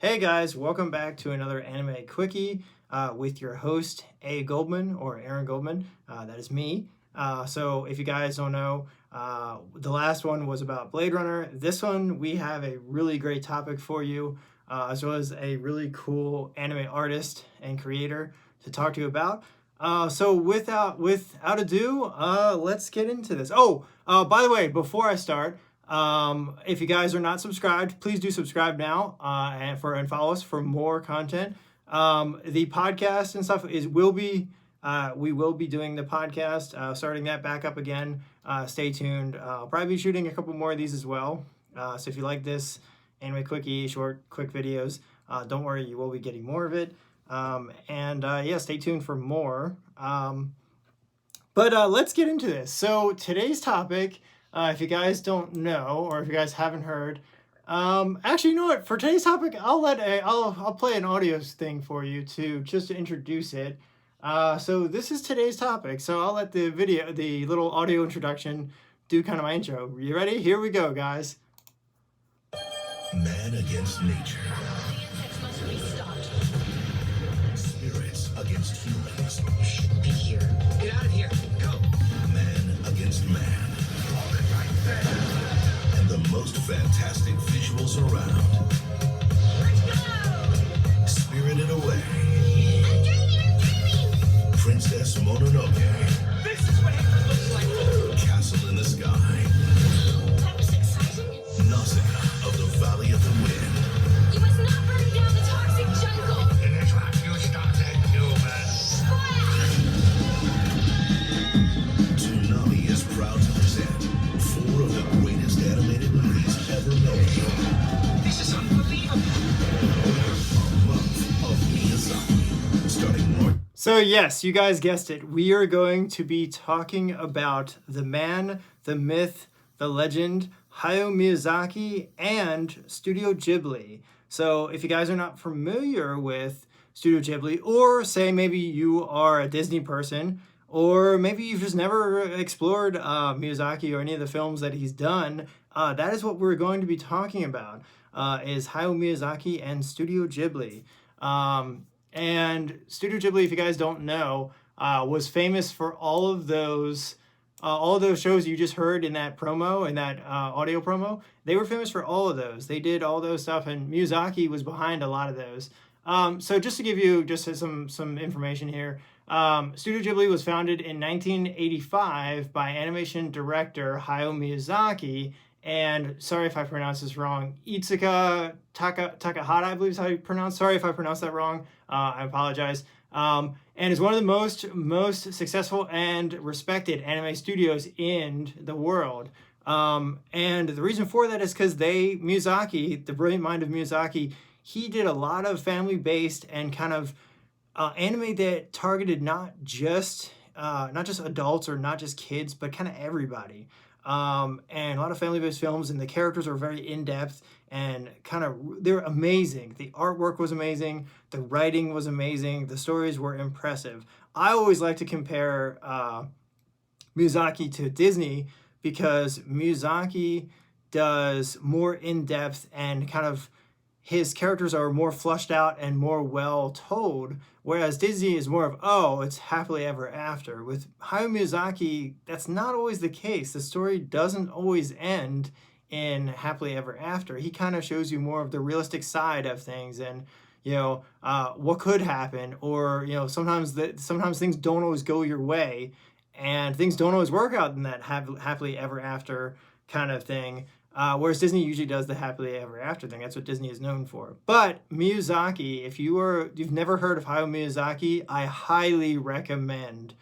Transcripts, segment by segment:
Hey guys, welcome back to another Anime Quickie with your host, Goldman, or Aaron Goldman. That is me. So if you guys don't know, the last one was about Blade Runner. This one, we have a really great topic for you, as well as a really cool anime artist and creator to talk to you about. So without ado, let's get into this. By the way, before I start, if you guys are not subscribed, please do subscribe now and follow us for more content. The podcast and stuff we will be doing the podcast, starting that back up again. Stay tuned. I'll probably be shooting a couple more of these as well. So if you like this Anime Quickie, short, quick videos, don't worry, you will be getting more of it. Stay tuned for more. But let's get into this. So today's topic, if you guys don't know, or if you guys haven't heard, actually, you know what? For today's topic, I'll play an audio thing for you just to introduce it. So this is today's topic. So I'll let the little audio introduction, do kind of my intro. You ready? Here we go, guys. Man against nature. Spirits against humans. Shouldn't be here. Get out of here. Go. Man against man. And the most fantastic visuals around. Let's go. Spirited Away. I'm dreaming. Princess Mononoke. This is what heaven looks like. Castle in the Sky. That was exciting. Nausicaa of the Valley of the Wind. You must not burn down the toxic jungle. And that's what you started doing. Toonami is proud to present 4 of the greatest animated movies ever made. This is unbelievable. A month of Miyazaki. Starting March. So yes, you guys guessed it. We are going to be talking about the man, the myth, the legend, Hayao Miyazaki, and Studio Ghibli. So if you guys are not familiar with Studio Ghibli, or say maybe you are a Disney person, or maybe you've just never explored Miyazaki or any of the films that he's done, that is what we're going to be talking about, is Hayao Miyazaki and Studio Ghibli. And Studio Ghibli, if you guys don't know, was famous for all of those shows you just heard in that promo, in that audio promo. They were famous for all of those. They did all those stuff, and Miyazaki was behind a lot of those. So just to give you just some information here, Studio Ghibli was founded in 1985 by animation director Hayao Miyazaki, and sorry if I pronounce this wrong, Itsuka Takahata, I believe is how you pronounce. Sorry if I pronounced that wrong. I apologize. And is one of the most successful and respected anime studios in the world. And the reason for that is because Miyazaki, the brilliant mind of Miyazaki, he did a lot of family-based and kind of anime that targeted not just adults or not just kids, but kind of everybody. And a lot of family-based films, and the characters are very in-depth and they're amazing. The artwork was amazing. The writing was amazing. The stories were impressive. I always like to compare Miyazaki to Disney because Miyazaki does more in-depth and kind of his characters are more flushed out and more well told, whereas Disney is more of, it's happily ever after. With Hayao Miyazaki, that's not always the case. The story doesn't always end in happily ever after. He kind of shows you more of the realistic side of things and, what could happen, or, sometimes things don't always go your way and things don't always work out in that happily ever after kind of thing. Whereas Disney usually does the happily ever after thing. That's what Disney is known for. But Miyazaki, if you've never heard of Hayao Miyazaki, I highly recommend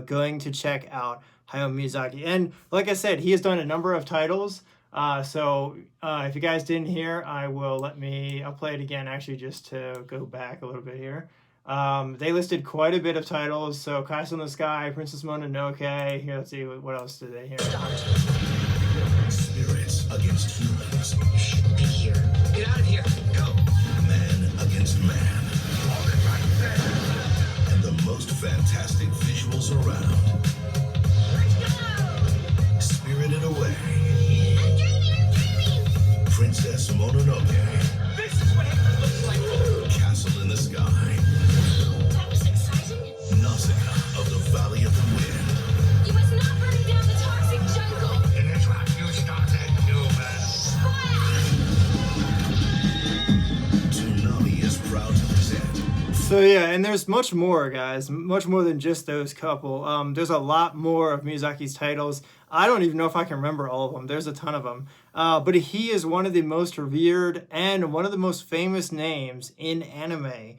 going to check out Hayao Miyazaki. And like I said, he has done a number of titles. So if you guys didn't hear, I'll play it again actually just to go back a little bit here. They listed quite a bit of titles. So Castle in the Sky, Princess Mononoke. Here, let's see, what else did they hear? Spirits against humans. Shouldn't be here. Get out of here. Go. Man against man. And the most fantastic visuals around. Let's go. Spirited Away. I'm dreaming. Princess Mononoke. This is what heaven looks like. So yeah, and there's much more, guys. Much more than just those couple. There's a lot more of Miyazaki's titles. I don't even know if I can remember all of them. There's a ton of them. But he is one of the most revered and one of the most famous names in anime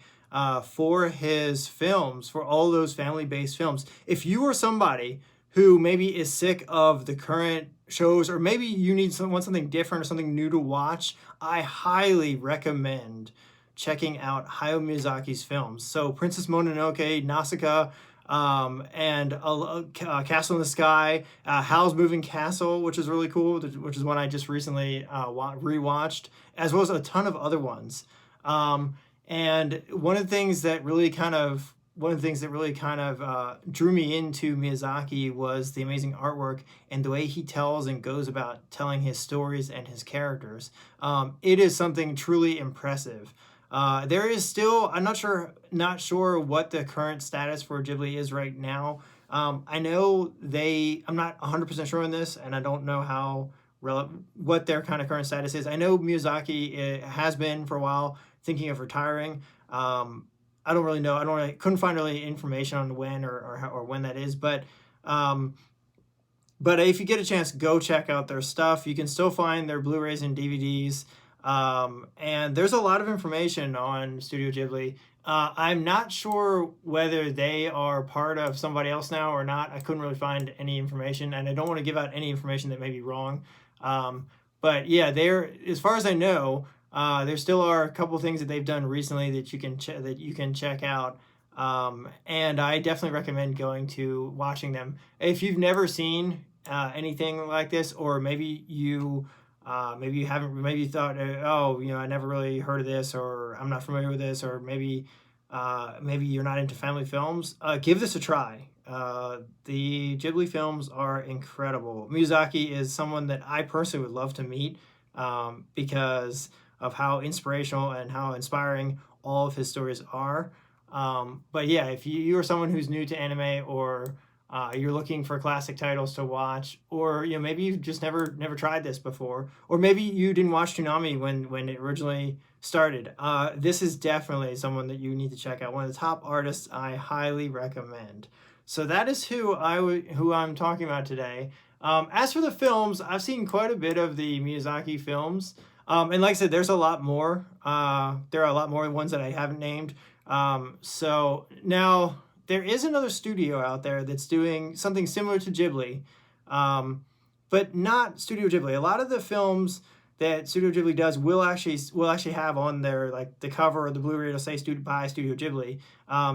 for his films, for all those family-based films. If you are somebody who maybe is sick of the current shows, or maybe you want something different or something new to watch, I highly recommend checking out Hayao Miyazaki's films. So Princess Mononoke, Nausicaa, and Castle in the Sky, Howl's Moving Castle, which is really cool, which is one I just recently rewatched, as well as a ton of other ones. And one of the things that really kind of drew me into Miyazaki was the amazing artwork and the way he tells and goes about telling his stories and his characters. It is something truly impressive. There is still, I'm not sure what the current status for Ghibli is right now. I know I'm not 100% sure on this, and I don't know what their kind of current status is. I know Miyazaki has been for a while thinking of retiring. I don't really know. Couldn't find really information on when or when that is, but if you get a chance, go check out their stuff. You can still find their Blu-rays and DVDs. And there's a lot of information on Studio Ghibli. I'm not sure whether they are part of somebody else now or not. I couldn't really find any information, and I don't want to give out any information that may be wrong. But yeah, as far as I know, there still are a couple things that they've done recently that you can check out. And I definitely recommend watching them. If you've never seen anything like this, or maybe you haven't, maybe you thought, I never really heard of this, or I'm not familiar with this, or maybe you're not into family films, give this a try. The Ghibli films are incredible. Miyazaki is someone that I personally would love to meet, because of how inspirational and how inspiring all of his stories are. But yeah, if you are someone who's new to anime, or you're looking for classic titles to watch, or maybe you've just never tried this before, or maybe you didn't watch Toonami when it originally started, this is definitely someone that you need to check out. One of the top artists I highly recommend. So that is who I'm talking about today. As for the films, I've seen quite a bit of the Miyazaki films, and like I said, there's a lot more. There are a lot more ones that I haven't named. So now, there is another studio out there that's doing something similar to Ghibli, but not Studio Ghibli. A lot of the films that Studio Ghibli does will actually have on their, like, the cover or the Blu-ray, it'll say by Studio Ghibli.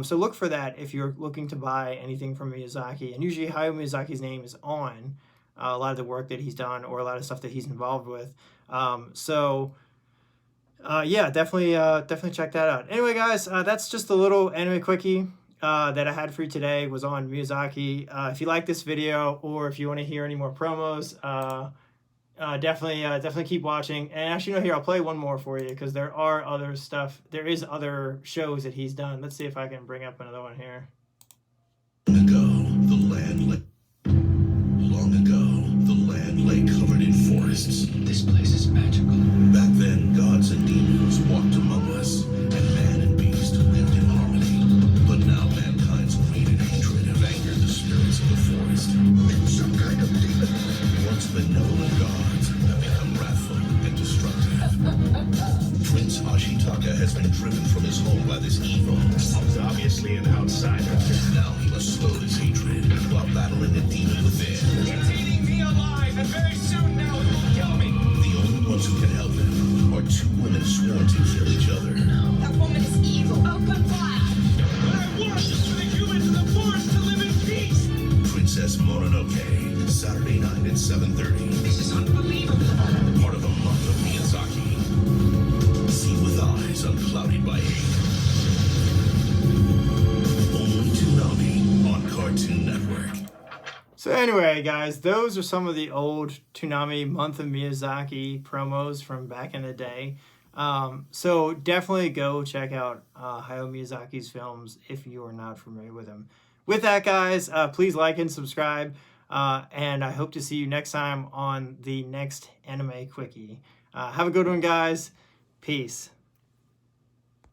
So look for that if you're looking to buy anything from Miyazaki. And usually Hayao Miyazaki's name is on a lot of the work that he's done, or a lot of stuff that he's involved with. Yeah, definitely check that out. Anyway, guys, that's just a little anime quickie that I had for you today. Was on Miyazaki. If you like this video, or if you want to hear any more promos, definitely keep watching. And actually, here, I'll play one more for you, because there is other shows that he's done. Let's see if I can bring up another one here. Long ago, the land lay covered in forests. This place is magical. Back then, gods and demons walked among us, and man and beast lived in harmony. But now mankind's greed and hatred have angered the spirits of the forest. Some kind of demon. Once benevolent gods have become wrathful and destructive. Prince Ashitaka has been driven from his home by this evil. He's obviously an outsider. Now he must slow his hatred while battling the demon within. It's eating me alive, and very soon now it will kill me. The only ones who can help him are two women sworn to kill each other. That woman is evil. Oh, goodbye. What I want is for the humans of the forest to live in peace. Princess Mononoke, Saturday night at 7:30. This is unbelievable. Part of a month of Miyazaki. See with eyes unclouded by hate. Only Toonami on Cartoon Network. So anyway, guys, those are some of the old Toonami Month of Miyazaki promos from back in the day. So definitely go check out Hayao Miyazaki's films if you are not familiar with him. With that, guys, please like and subscribe, and I hope to see you next time on the next Anime Quickie. Have a good one, guys. Peace.